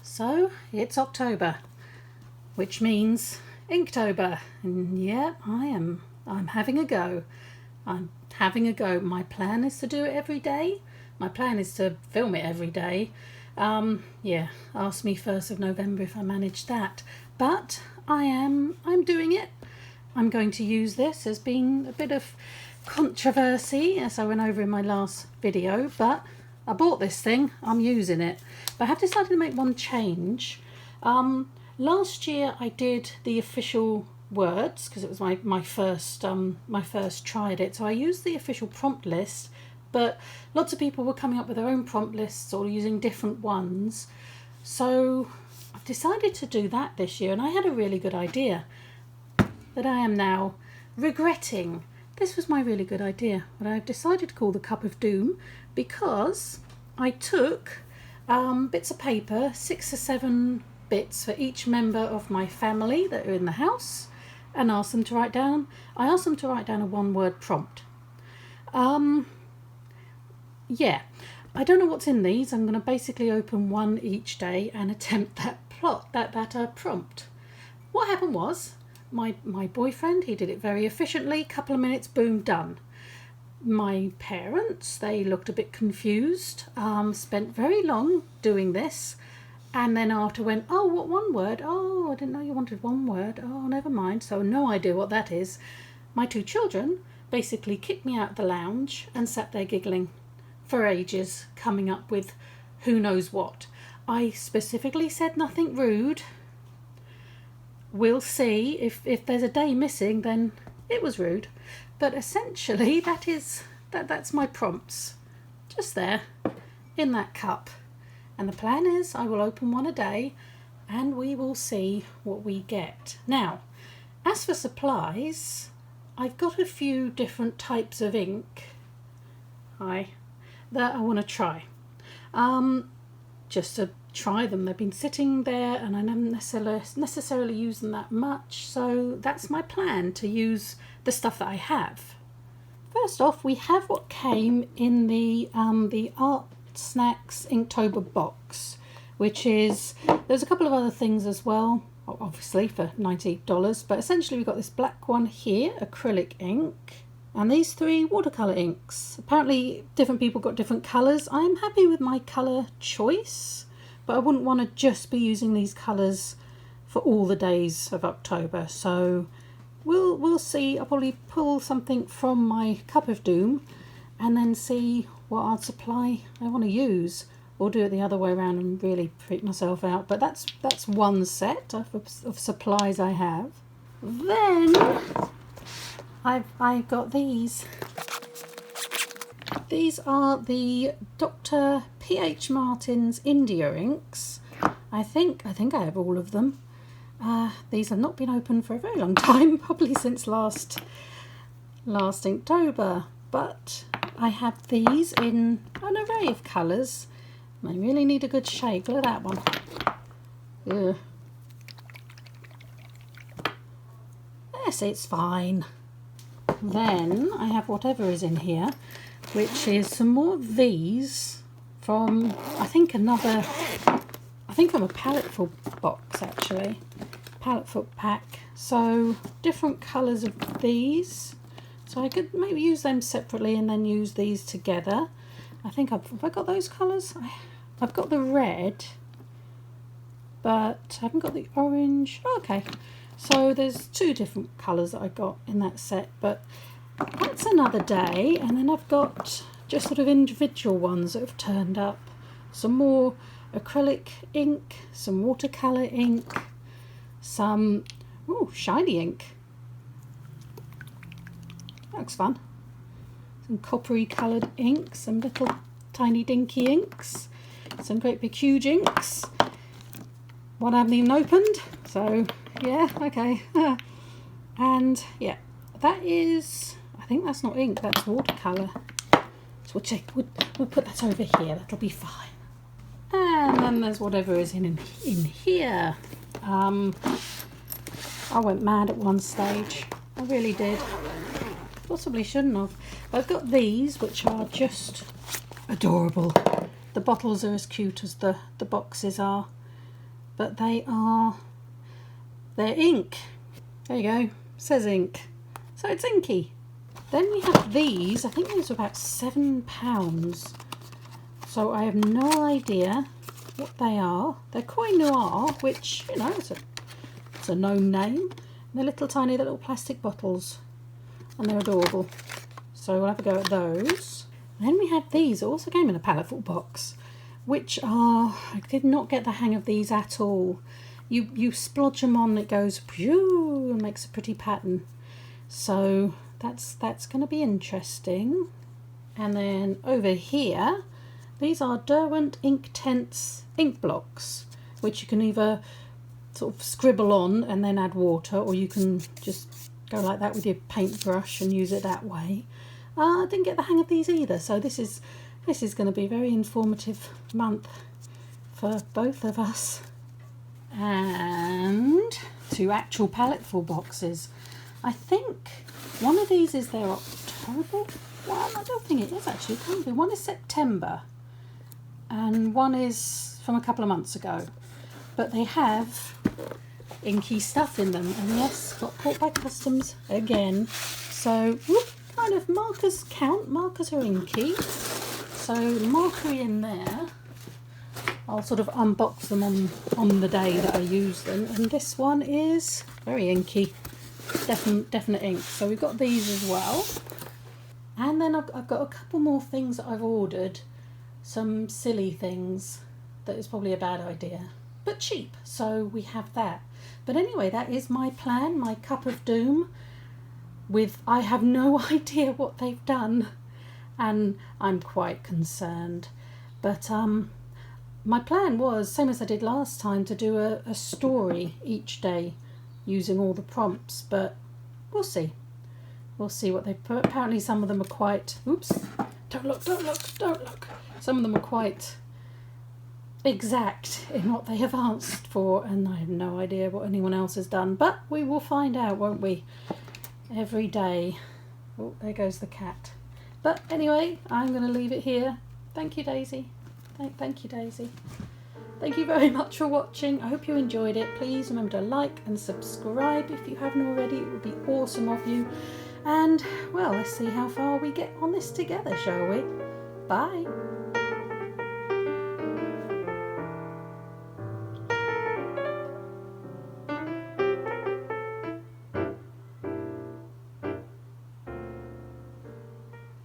So it's October, which means Inktober, and yeah, I'm having a go. I'm having a go. My plan is to do it every day. My plan is to film it every day. Yeah, ask me 1st of November if I manage that. But I'm doing it. I'm going to use this. There's been a bit of controversy, as I went over in my last video, but I bought this thing, I'm using it. But I have decided to make one change. Last year I did the official words because it was my first try at it. So I used the official prompt list, but lots of people were coming up with their own prompt lists or using different ones. So I've decided to do that this year, and I had a really good idea that I am now regretting. This was my really good idea, but I've decided to call the Cup of Doom because I took bits of paper, 6 or 7 bits for each member of my family that are in the house, and asked them to write down. I asked them to write down a one-word prompt. Yeah, I don't know what's in these. I'm going to basically open one each day and attempt that prompt. What happened was, my boyfriend, he did it very efficiently, couple of minutes, boom, done. My parents, they looked a bit confused, spent very long doing this, and then after went, oh, what one word? Oh, I didn't know you wanted one word. Oh, never mind. So no idea what that is. My 2 children basically kicked me out of the lounge and sat there giggling for ages, coming up with who knows what. I specifically said nothing rude. We'll see. If there's a day missing, then it was rude. But essentially that's my prompts, just there in that cup. And the plan is I will open one a day and we will see what we get. Now, as for supplies, I've got a few different types of ink that I want to try. Just to try them. They've been sitting there and I haven't necessarily used them that much, so that's my plan, to use the stuff that I have. First off, we have what came in the Art Snacks Inktober box, which is, there's a couple of other things as well, obviously for $90, but essentially we've got this black one here, acrylic ink, and these 3 watercolour inks. Apparently different people got different colours. I'm happy with my colour choice, but I wouldn't want to just be using these colours for all the days of October. So we'll see. I'll probably pull something from my Cup of Doom and then see what art supply I want to use, or do it the other way around and really freak myself out. But that's one set of supplies I have. Then I've got these. These are the Dr. P.H. Martin's India inks. I think I have all of them. These have not been opened for a very long time, probably since last Inktober. But I have these in an array of colours. They really need a good shake. Look at that one. Ugh. Yes, it's fine. Then I have whatever is in here, which is some more of these from, I think from a Palette box actually. Palette Foot pack. So different colours of these. So I could maybe use them separately and then use these together. I think have I got those colours? I've got the red, but I haven't got the orange. Oh, okay. So there's 2 different colours that I got in that set, but that's another day. And then I've got just sort of individual ones that have turned up. Some more acrylic ink, some watercolour ink, some shiny ink. That looks fun. Some coppery coloured ink, some little tiny dinky inks, some great big huge inks. One I haven't even opened, so yeah, okay. And yeah, that is, I think that's not ink, that's watercolour. So we'll put that over here, that'll be fine. And then there's whatever is in here. I went mad at one stage, I really did. Possibly shouldn't have. I've got these, which are just adorable. The bottles are as cute as the boxes are. but they're ink. There you go, it says ink, so it's inky. Then we have these. I think these are about £7, so I have no idea what they are. They're Koi Noir, which, you know, it's a known name. They're little tiny little plastic bottles, and they're adorable, so we'll have a go at those. Then we have these, also came in a palettefull box, which are, I did not get the hang of these at all. You splodge them on, it goes pew and makes a pretty pattern, so that's going to be interesting. And then over here, these are Derwent Inktense ink blocks, which you can either sort of scribble on and then add water, or you can just go like that with your paintbrush and use it that way. I didn't get the hang of these either, so this is going to be a very informative month for both of us. And 2 actual palettefull boxes. I think one of these is their October one. I don't think it is actually. It can't be. One is September and one is from a couple of months ago. But they have inky stuff in them, and yes, got caught by customs again. So whoop, kind of markers count. Markers are inky. So marker in there. I'll sort of unbox them on the day that I use them. And this one is very inky, definite ink. So we've got these as well. And then I've got a couple more things that I've ordered. Some silly things that is probably a bad idea, but cheap. So we have that. But anyway, that is my plan, my cup of doom. I have no idea what they've done, and I'm quite concerned. But my plan was, same as I did last time, to do a story each day using all the prompts, but we'll see. We'll see what they put. Apparently some of them are quite, oops, don't look. Some of them are quite exact in what they have asked for, and I have no idea what anyone else has done, but we will find out, won't we? Every day. Oh, there goes the cat. But anyway, I'm going to leave it here. Thank you, Daisy. Thank you, Daisy. Thank you very much for watching. I hope you enjoyed it. Please remember to like and subscribe if you haven't already. It would be awesome of you. And, well, let's see how far we get on this together, shall we? Bye.